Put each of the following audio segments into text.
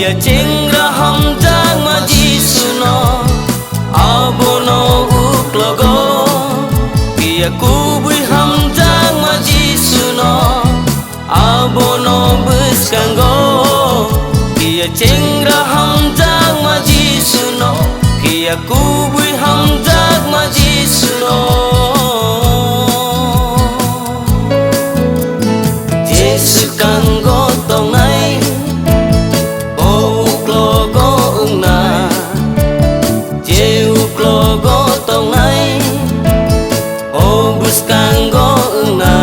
Pia cengra hamjang maji suno abono uklogo Pia kubui hamjang maji suno abono beskanggo Pia cengra hamjang maji suno Pia kubui hamjang maji suno Jesukanggo tongai Kanggo una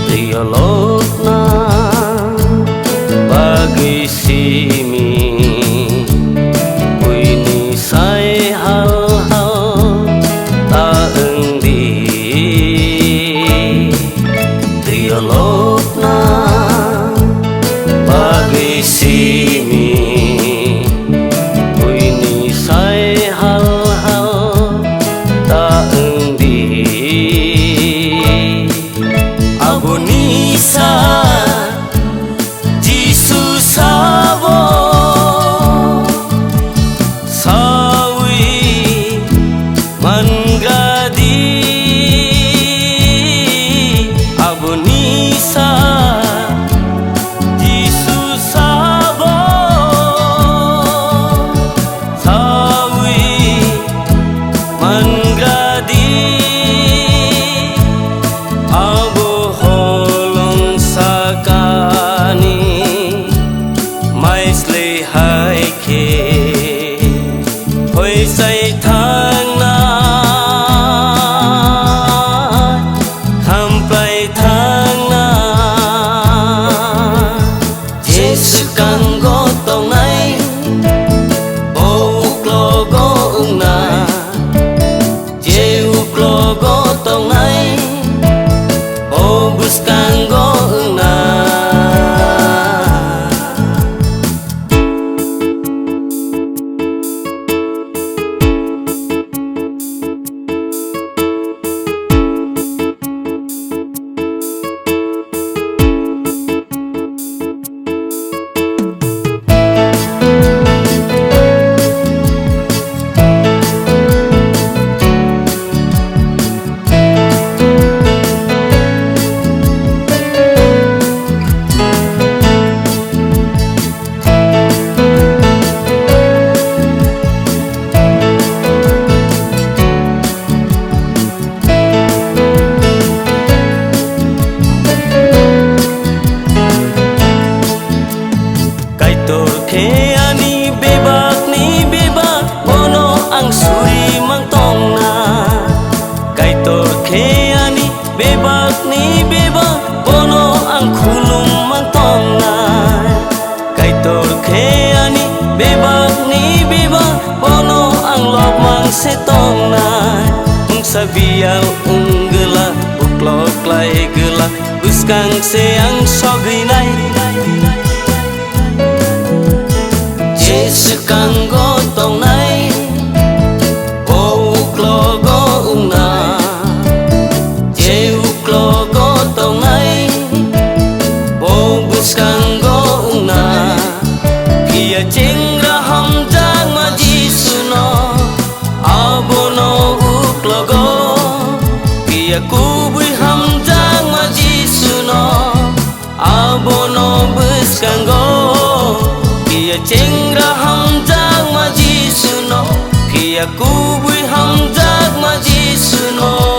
dialogna simi kuini sai hal-hal tak endi dialogna bagi simi kuini sai hal-hal tak endi abunisa say thang na tham play thang na Jesu kanggo tong nai o uklogo una Je uklogo tong nai o bus kanggo una Bebak ni bebak bono ang khulum mang tong na Kai tor khe ani bebak ni bebak bono ang lop mang se tong na Ung sabial unggela uklok lai gela Buskang se ang sogi nai Jesu kanggo tong nai o uklogo una Kanggo una Pia cengra hamjang maji suno abono uklogo Pia kubui hamjang maji suno abono bus kanggo Pia cengra hamjang maji suno Pia kubui hamjang maji suno